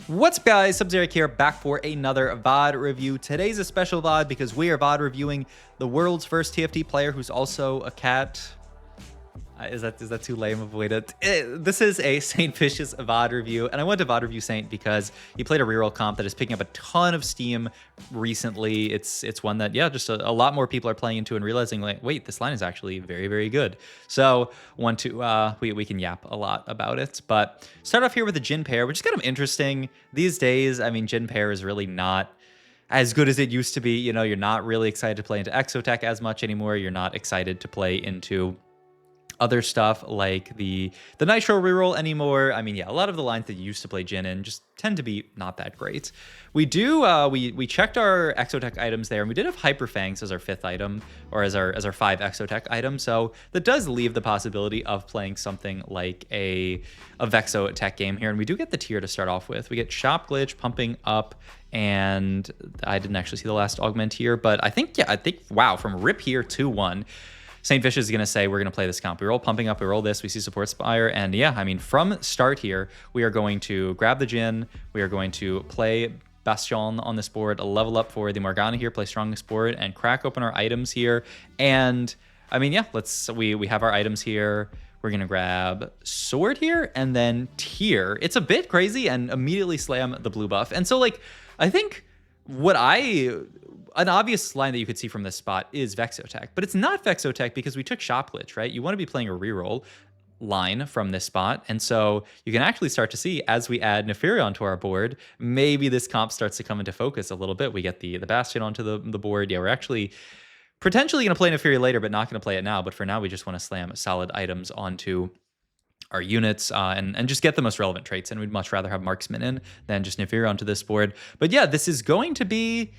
What's up, guys? Sub-Zero here, back for another VOD review. Today's a special VOD because we are VOD reviewing the world's first TFT player who's also a cat. Is that too lame of a way to... This is a Saintvicious VOD review, and I went to VOD review Saint because he played a reroll comp that is picking up a ton of steam recently. It's one that, yeah, just a lot more people are playing into and realizing, like, wait, this line is actually very, very good. So we can yap a lot about it. But start off here with the Jhin pair, which is kind of interesting. These days, I mean, Jhin pair is really not as good as it used to be. You know, you're not really excited to play into Exotech as much anymore. You're not excited to play into other stuff like the Nitro reroll anymore. I mean, yeah, a lot of the lines that you used to play Jhin in just tend to be not that great. We do we checked our Exotech items there, and we did have Hyper Fangs as our 5th item, or as our 5 Exotech item. So that does leave the possibility of playing something like a Vexo tech game here, and we do get the tier to start off with. We get Shop Glitch pumping up, and I didn't actually see the last augment here, but I think wow, from Rip here 2-1. Saintvicious is going to say, we're going to play this comp. We roll pumping up, we roll this, we see support spire, and yeah, I mean, from start here, we are going to grab the Jhin, we are going to play Bastion on this board, level up for the Morgana here, play strongest board, and crack open our items here. And I mean, yeah, we have our items here. We're going to grab sword here, and then tier. It's a bit crazy, and immediately slam the blue buff. And so, like, I think an obvious line that you could see from this spot is Vexotech, but it's not Vexotech because we took Shop Glitch, right? You want to be playing a reroll line from this spot, and so you can actually start to see, as we add Nefiri onto our board, maybe this comp starts to come into focus a little bit. We get the Bastion onto the board. Yeah, we're actually potentially going to play Nefiri later, but not going to play it now. But for now, we just want to slam solid items onto our units and just get the most relevant traits, and we'd much rather have Marksman in than just Nefiri onto this board. But yeah, this is going to be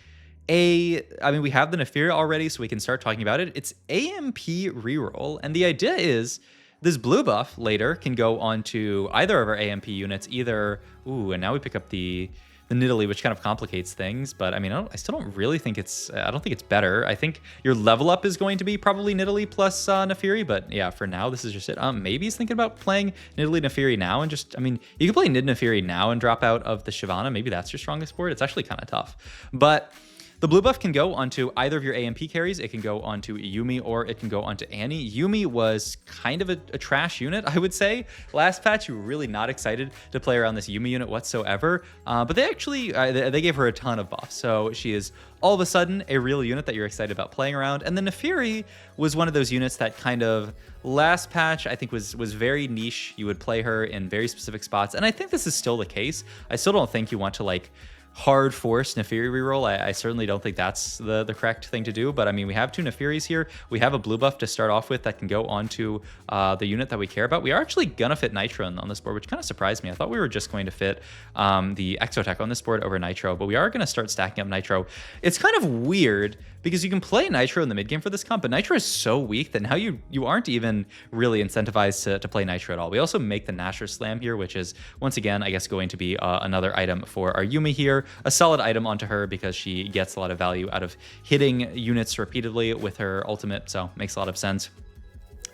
I mean, we have the Nefiri already, so we can start talking about it. It's AMP reroll, and the idea is this blue buff later can go onto either of our AMP units, and now we pick up the Nidalee, which kind of complicates things, but I mean, I still don't really think I don't think it's better. I think your level up is going to be probably Nidalee plus Nefiri, but yeah, for now, this is just it. Maybe he's thinking about playing Nidalee Nefiri now, and just, I mean, you can play Nid Nefiri now and drop out of the Shyvana. Maybe that's your strongest board. It's actually kind of tough, but the blue buff can go onto either of your AMP carries. It can go onto Yuumi, or it can go onto Annie. Yuumi was kind of a trash unit, I would say. Last patch, you were really not excited to play around this Yuumi unit whatsoever. But they actually, they gave her a ton of buffs. So she is all of a sudden a real unit that you're excited about playing around. And the Nefiri was one of those units that kind of last patch, I think was very niche. You would play her in very specific spots. And I think this is still the case. I still don't think you want to, like, hard force Nefiri reroll. I certainly don't think that's the correct thing to do, but I mean, we have 2 Nefiris here. We have a blue buff to start off with that can go onto the unit that we care about. We are actually gonna fit Nitro on this board, which kind of surprised me. I thought we were just going to fit the Exotech on this board over Nitro, but we are gonna start stacking up Nitro. It's kind of weird because you can play Nitro in the mid game for this comp, but Nitro is so weak that now you aren't even really incentivized to play Nitro at all. We also make the Nasher Slam here, which is, once again, I guess going to be another item for our Yuumi here. A solid item onto her because she gets a lot of value out of hitting units repeatedly with her ultimate, so makes a lot of sense.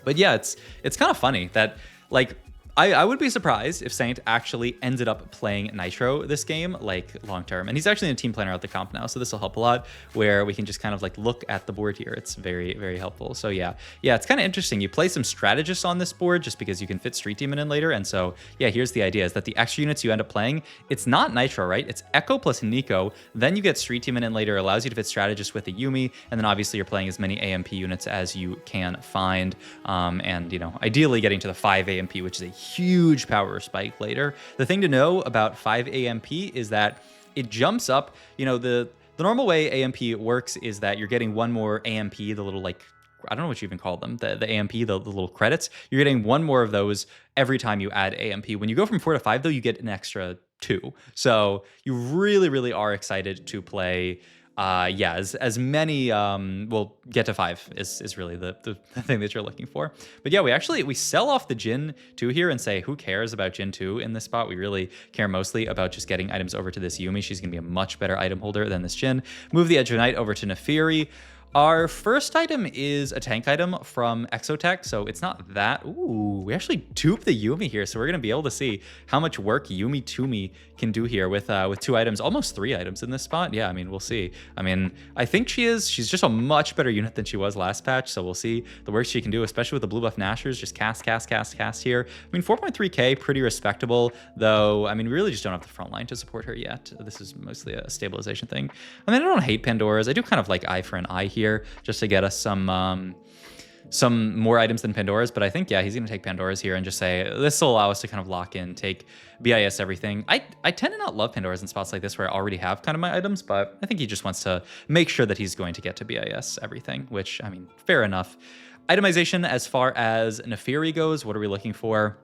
But yeah, it's kind of funny that, like, I would be surprised if Saint actually ended up playing Nitro this game, like, long term. And he's actually in a team planner at the comp now, so this will help a lot, where we can just kind of, like, look at the board here. It's very, very helpful. So yeah, it's kind of interesting. You play some strategists on this board just because you can fit Street Demon in later. And so yeah, here's the idea, is that the extra units you end up playing, it's not Nitro, right? It's Echo plus Nico. Then you get Street Demon in later, allows you to fit strategists with a Yuumi, and then obviously you're playing as many AMP units as you can find. And, you know, ideally getting to the 5 AMP, which is a huge power spike later. The thing to know about 5 AMP is that it jumps up. You know, the normal way AMP works is that you're getting one more AMP, the little, like, I don't know what you even call them, the AMP, the little credits. You're getting one more of those every time you add AMP. When you go from 4 to 5, though, you get an extra 2. So you really, really are excited to play as many, well, get to 5 is really the thing that you're looking for. But yeah, we sell off the Jhin 2 here and say, who cares about Jhin 2 in this spot? We really care mostly about just getting items over to this Yuumi. She's gonna be a much better item holder than this Jhin. Move the Edge of Night over to Nefiri. Our first item is a tank item from Exotech, so it's not that. Ooh, we actually duped the Yuumi here, so we're gonna be able to see how much work Yuumi Toomey can do here with 2 items, almost 3 items in this spot. Yeah, I mean, we'll see. I mean, I think she's just a much better unit than she was last patch, so we'll see the work she can do, especially with the blue buff Nashers. Just cast here. I mean, 4.3k, pretty respectable, though. I mean, we really just don't have the front line to support her yet. This is mostly a stabilization thing. I mean, I don't hate Pandoras. I do kind of like eye for an eye here, just to get us some more items than Pandora's, but I think, yeah, he's gonna take Pandora's here and just say, this will allow us to kind of lock in, take BIS everything. I tend to not love Pandora's in spots like this where I already have kind of my items, but I think he just wants to make sure that he's going to get to BIS everything, which, I mean, fair enough. Itemization, as far as Nefiri goes, what are we looking for?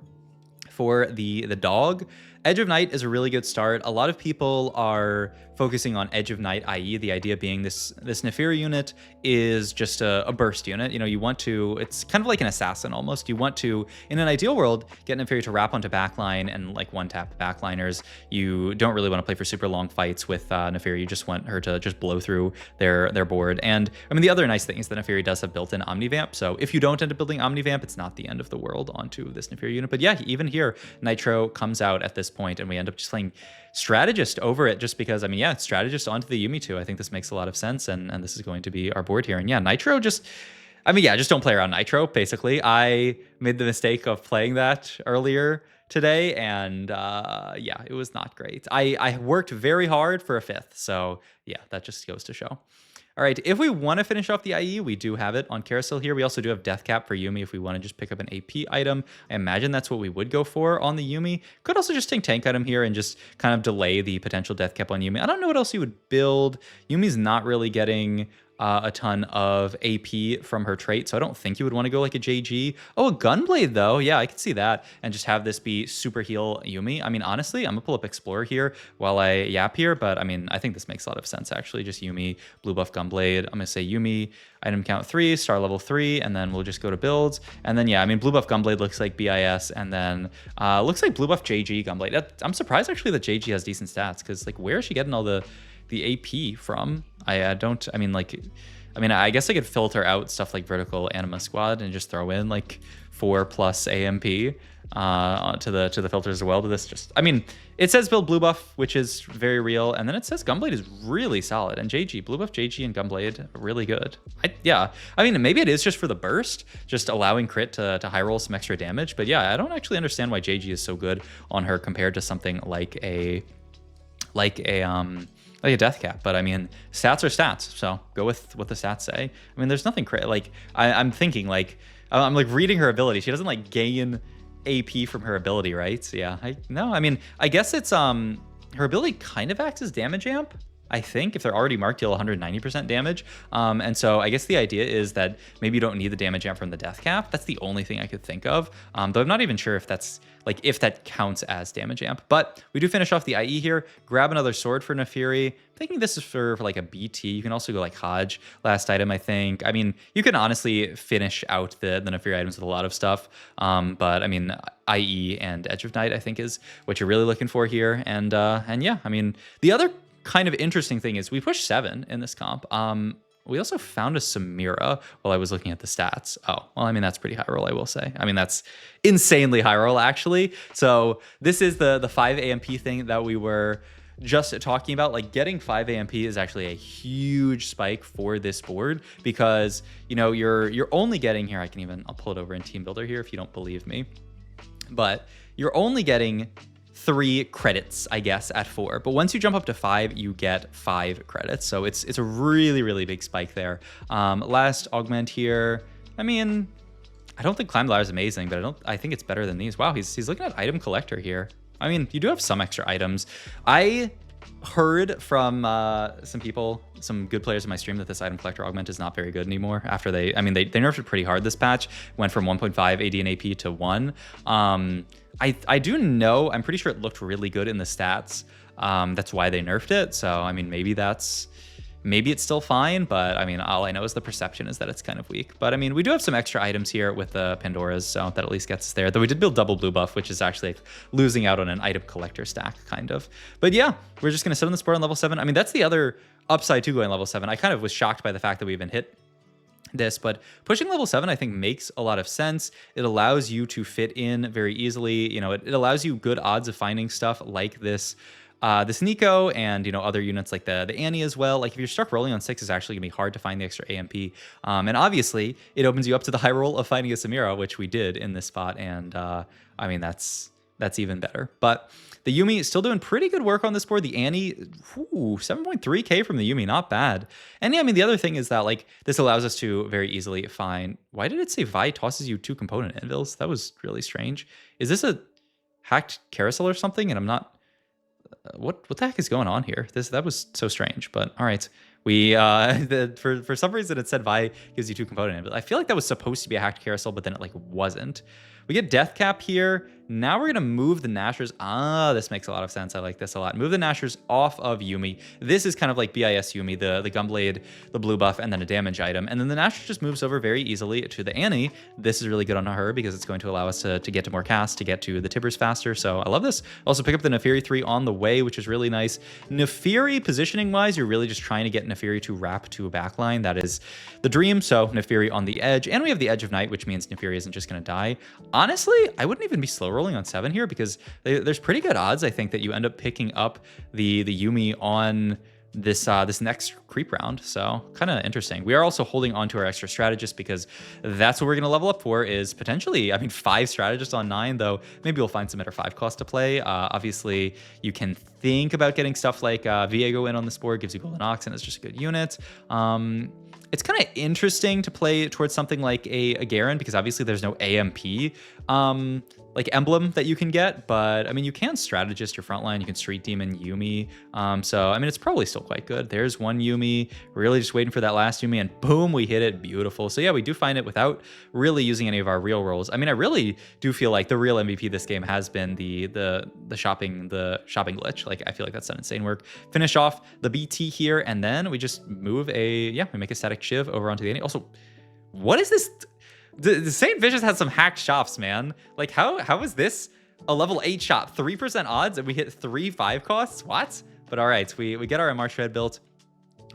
For the dog, Edge of Night is a really good start. A lot of people are focusing on Edge of Night, i.e. the idea being this Nefiri unit is just a burst unit. You know, you want to, it's kind of like an assassin almost. You want to, in an ideal world, get Nefiri to wrap onto backline and like one-tap backliners. You don't really want to play for super long fights with Nefiri. You just want her to just blow through their board. And I mean, the other nice thing is that Nefiri does have built-in Omnivamp. So if you don't end up building Omnivamp, it's not the end of the world onto this Nefiri unit. But yeah, even here, Nitro comes out at this point and we end up just playing Strategist over it just because, I mean, yeah, Strategist onto the Yuumi too. I think this makes a lot of sense, and this is going to be our board here. And yeah, Nitro just, I mean, yeah, just don't play around Nitro, basically. I made the mistake of playing that earlier today, and yeah, it was not great. I worked very hard for a 5th, so yeah, that just goes to show. All right, if we want to finish off the IE, we do have it on Carousel here. We also do have Death Cap for Yuumi if we want to just pick up an AP item. I imagine that's what we would go for on the Yuumi. Could also just take tank item here and just kind of delay the potential Death Cap on Yuumi. I don't know what else you would build. Yuumi's not really getting a ton of AP from her trait, so I don't think you would want to go like a JG. Oh, a Gunblade though. Yeah, I can see that. And just have this be super heal Yuumi. I mean, honestly, I'm gonna pull up Explorer here while I yap here, but I mean, I think this makes a lot of sense actually. Just Yuumi, blue buff Gunblade. I'm gonna say Yuumi, item count 3, star level 3, and then we'll just go to builds. And then yeah, I mean, blue buff Gunblade looks like BIS, and then looks like blue buff JG Gunblade. I'm surprised actually that JG has decent stats, because like, where is she getting all the AP from? I guess I could filter out stuff like Vertical Anima Squad and just throw in like 4+ AMP to the filters as well. But this just, I mean, it says build blue buff, which is very real, and then it says Gunblade is really solid, and JG, blue buff JG and Gunblade are really good. Yeah, I mean, maybe it is just for the burst, just allowing crit to high roll some extra damage. But yeah, I don't actually understand why JG is so good on her compared to something like a Death Cap. But I mean, stats are stats, so go with what the stats say. I mean, there's nothing like, I'm thinking like, I'm like reading her ability. She doesn't like gain AP from her ability, right? So yeah, I mean, I guess it's her ability kind of acts as damage amp, I think, if they're already marked, deal 190% damage. And so I guess the idea is that maybe you don't need the damage amp from the Death Cap. That's the only thing I could think of. Though I'm not even sure if that's like, if that counts as damage amp. But we do finish off the IE here. Grab another sword for Nefiri. Thinking this is for like a BT. You can also go like Hodge, last item, I think. I mean, you can honestly finish out the Nefiri items with a lot of stuff. But I mean, IE and Edge of Night, I think, is what you're really looking for here. And yeah, I mean, the other kind of interesting thing is we pushed 7 in this comp. We also found a Samira while I was looking at the stats. Oh, well, I mean, that's pretty high roll, I will say. I mean, that's insanely high roll, actually. So this is the 5 AMP thing that we were just talking about. Like, getting 5 AMP is actually a huge spike for this board, because, you know, you're only getting here. I'll pull it over in Team Builder here if you don't believe me. But you're only getting 3 credits, I guess, at 4. But once you jump up to 5, you get 5 credits. So it's a really, really big spike there. Last augment here. I mean, I don't think Climb Ladder is amazing, but I think it's better than these. Wow, he's looking at item collector here. I mean, you do have some extra items. I heard from some people, some good players in my stream, that this item collector augment is not very good anymore after they nerfed it pretty hard this patch. Went from 1.5 AD and AP to 1. I do know, I'm pretty sure it looked really good in the stats. That's why they nerfed it. So, I mean, maybe that's maybe it's still fine, but I mean, all I know is the perception is that it's kind of weak. But I mean, we do have some extra items here with the Pandoras, so that at least gets us there. Though we did build double blue buff, which is actually like losing out on an item collector stack, kind of. But yeah, we're just going to sit on this board on level 7. I mean, that's the other upside to going level 7. I kind of was shocked by the fact that we even hit this, but pushing level 7 I think makes a lot of sense. It allows you to fit in very easily. You know, it allows you good odds of finding stuff like this this Nico and, you know, other units like the Annie as well. Like if you're stuck rolling on 6, it's actually gonna be hard to find the extra AMP. And obviously it opens you up to the high roll of finding a Samira, which we did in this spot. And I mean, that's even better. But the Yuumi is still doing pretty good work on this board. The Annie, 7.3k from the Yuumi, not bad. And yeah, I mean, the other thing is that like this allows us to very easily find, why did it say Vi tosses you 2 component anvils? That was really strange. Is this a hacked carousel or something? And I'm not, what the heck is going on here? That was so strange, but all right. We for some reason it said Vi gives you 2 component anvils. I feel like that was supposed to be a hacked carousel, but then it like wasn't. We get Death Cap here. Now we're gonna move the Nashers. This makes a lot of sense. I like this a lot. Move the Nashers off of Yuumi. This is kind of like BIS Yuumi, the Gunblade, the blue buff, and then a damage item. And then the Nasher just moves over very easily to the Annie. This is really good on her because it's going to allow us to get to more casts, to get to the Tibbers faster. So I love this. Also pick up the Nefiri 3 on the way, which is really nice. Nefiri, positioning wise, you're really just trying to get Nefiri to wrap to a backline. That is the dream. So Nefiri on the edge, and we have the Edge of Night, which means Nefiri isn't just gonna die. Honestly, I wouldn't even be slow rolling on 7 here because there's pretty good odds, I think, that you end up picking up the Yuumi on this this next creep round. So kind of interesting. We are also holding on to our extra strategist because that's what we're going to level up for, is potentially, I mean, 5 strategists on 9, though maybe we'll find some at 5 cost to play. Obviously you can think about getting stuff like Viego in on this board, gives you Golden Ox, and it's just a good unit. It's kind of interesting to play towards something like a Garen because obviously there's no AMP like emblem that you can get, but I mean, you can strategist your front line, you can street demon Yuumi. So I mean, it's probably still quite good. There's one Yuumi, really just waiting for that last Yuumi, and boom, we hit it. Beautiful. So yeah, we do find it without really using any of our real rolls. I mean, I really do feel like the real MVP this game has been the shopping glitch. Like I feel like that's done insane work. Finish off the BT here, and then we just move we make a static shiv over onto the Annie. Also, what is this? The Saintvicious has some hacked shops, man. Like how is this a level 8 shop? 3% odds and we hit 3 5 costs? What? But all right, we get our MR shred built.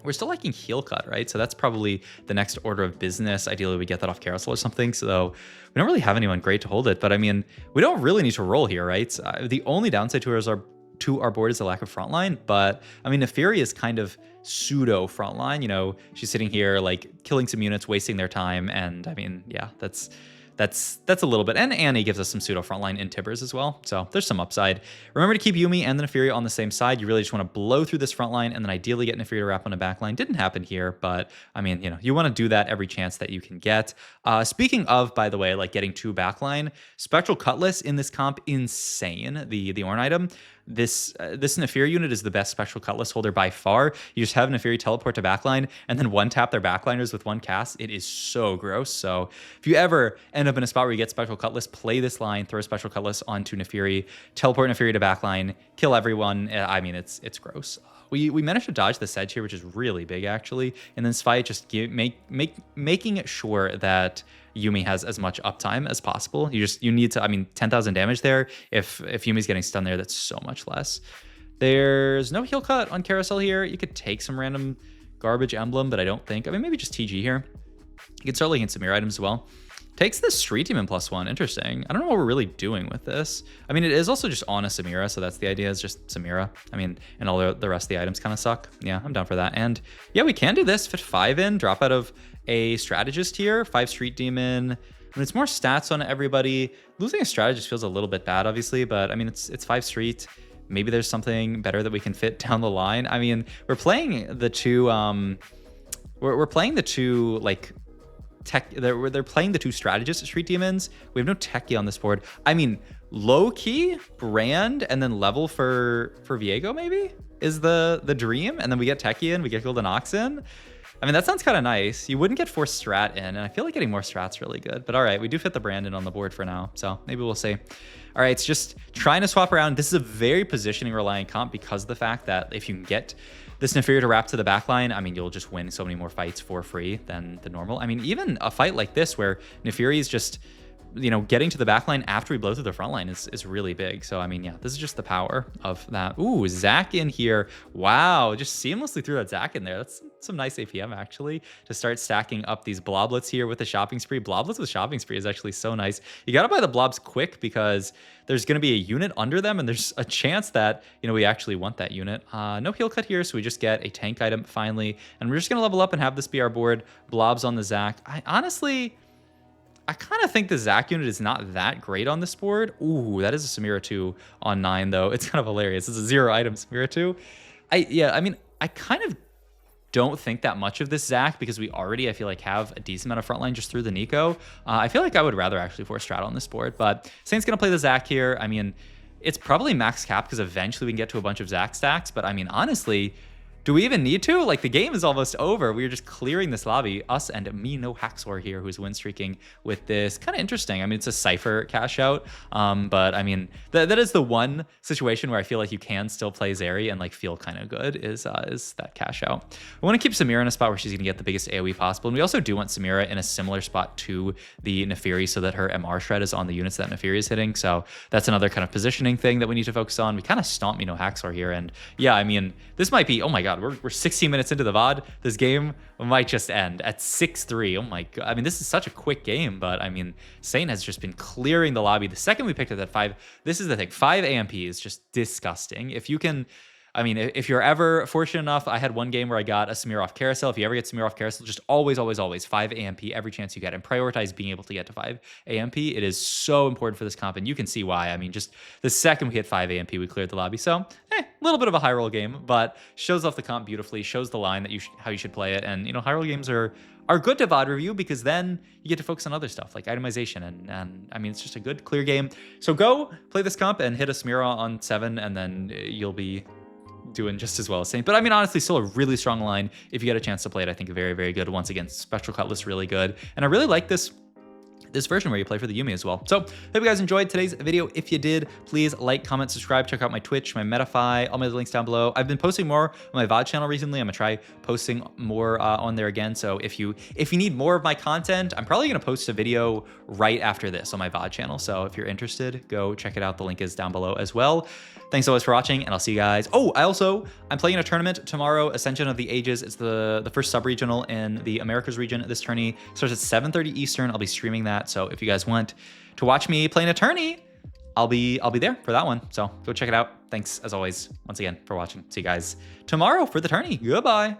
We're still liking heal cut, right? So that's probably the next order of business. Ideally, we get that off carousel or something. So we don't really have anyone great to hold it, but I mean, we don't really need to roll here, right? The only downside to our board is the lack of frontline, but I mean, Nefiri is kind of pseudo frontline. You know, she's sitting here like killing some units, wasting their time, and I mean, yeah, that's a little bit. And Annie gives us some pseudo frontline in Tibbers as well, so there's some upside. Remember to keep Yuumi and the Nefiri on the same side. You really just want to blow through this frontline and then ideally get Nefiri to wrap on a backline. Didn't happen here, but I mean, you know, you want to do that every chance that you can get. Speaking of, by the way, like getting 2 backline, Spectral Cutlass in this comp, insane. The Ornn item. This Nefiri unit is the best Spectral Cutlass holder by far. You just have Nefiri teleport to backline and then one tap their backliners with 1 cast. It is so gross. So if you ever end up in a spot where you get Spectral Cutlass, play this line, throw Spectral Cutlass onto Nefiri, teleport Nefiri to backline, kill everyone. I mean, it's gross. We managed to dodge the Sedge here, which is really big actually. And then Spy just making sure that Yuumi has as much uptime as possible. You need to, I mean, 10,000 damage there. If Yuumi's getting stunned there, that's so much less. There's no heal cut on carousel here. You could take some random garbage emblem, but I don't think. I mean, maybe just TG here. You could start looking at some mirror items as well. Takes the Street Demon +1. Interesting. I don't know what we're really doing with this. I mean, it is also just on a Samira, so that's the idea, is just Samira. I mean, and all the rest of the items kind of suck. Yeah, I'm down for that. And yeah, we can do this. Fit 5 in, drop out of a strategist here. 5 Street Demon. I mean, it's more stats on everybody. Losing a strategist feels a little bit bad, obviously, but I mean, it's 5 Street. Maybe there's something better that we can fit down the line. I mean, we're playing the two, we're playing the two, like, tech. They're playing the 2 strategist Street Demons. We have no techie on this board. I mean, low key brand and then level for Viego maybe is the dream, and then we get techie in, we get Golden Ox in. I mean, that sounds kind of nice. You wouldn't get forced strat in, and I feel like getting more strat's really good. But all right, we do fit the brand in on the board for now, so maybe we'll see. All right, it's just trying to swap around. This is a very positioning reliant comp because of the fact that if you can get this Nefiri to wrap to the backline, I mean, you'll just win so many more fights for free than the normal. I mean, even a fight like this where Nefiri is just, you know, getting to the backline after we blow through the front line is really big. So, I mean, yeah, this is just the power of that. Ooh, Zac in here. Wow, just seamlessly threw that Zac in there. That's some nice APM, actually, to start stacking up these bloblets here with the shopping spree. Bloblets with shopping spree is actually so nice. You got to buy the blobs quick because there's going to be a unit under them, and there's a chance that, you know, we actually want that unit. No heal cut here, so we just get a tank item finally, and we're just going to level up and have this be our board. Blobs on the Zac. I kind of think the Zac unit is not that great on this board. Ooh, that is a Samira 2 on 9, though. It's kind of hilarious. It's a 0 item Samira 2. I mean, I kind of don't think that much of this Zac because we already, I feel like, have a decent amount of frontline just through the Nico. I feel like I would rather actually force strat on this board, but Saint's going to play the Zac here. I mean, it's probably max cap because eventually we can get to a bunch of Zac stacks, but I mean, honestly, do we even need to? Like, the game is almost over. We are just clearing this lobby. Us and me, no Haxor here, who's win streaking with this. Kind of interesting. I mean, it's a Cypher cash out. But I mean, that is the one situation where I feel like you can still play Zeri and like feel kind of good is that cash out. I want to keep Samira in a spot where she's going to get the biggest AoE possible. And we also do want Samira in a similar spot to the Nefiri so that her MR shred is on the units that Nefiri is hitting. So that's another kind of positioning thing that we need to focus on. We kind of stomp, you know, Haxor here. And yeah, I mean, this might be, oh my God, we're 16 minutes into the VOD. This game might just end at 6-3. Oh my God. I mean, this is such a quick game, but I mean, Saint has just been clearing the lobby. The second we picked it at 5, this is the thing. 5 AMP is just disgusting. If you can, I mean, if you're ever fortunate enough, I had one game where I got a Samir off carousel. If you ever get Samir off carousel, just always 5 AMP every chance you get, and prioritize being able to get to 5 AMP. It is so important for this comp, and you can see why. I mean, just the second we hit 5 AMP, we cleared the lobby. So, a little bit of a high roll game, but shows off the comp beautifully, shows the line that how you should play it. And, you know, high roll games are good to VOD review because then you get to focus on other stuff like itemization. And I mean, it's just a good, clear game. So go play this comp and hit a Samira on 7, and then you'll be doing just as well as Saint. But I mean, honestly, still a really strong line. If you get a chance to play it, I think very, very good. Once again, Spectral Cutlass, really good. And I really like this version where you play for the Yuumi as well. So hope you guys enjoyed today's video. If you did, please like, comment, subscribe, check out my Twitch, my Metafy, all my other links down below. I've been posting more on my VOD channel recently. I'm gonna try posting more on there again. So if you need more of my content, I'm probably gonna post a video right after this on my VOD channel. So if you're interested, go check it out. The link is down below as well. Thanks so much for watching, and I'll see you guys. Oh, I'm playing in a tournament tomorrow, Ascension of the Ages. It's the first sub-regional in the Americas region. This tourney starts at 7:30 Eastern. I'll be streaming that. So if you guys want to watch me play in a tourney, I'll be there for that one. So go check it out. Thanks as always, once again, for watching. See you guys tomorrow for the tourney. Goodbye.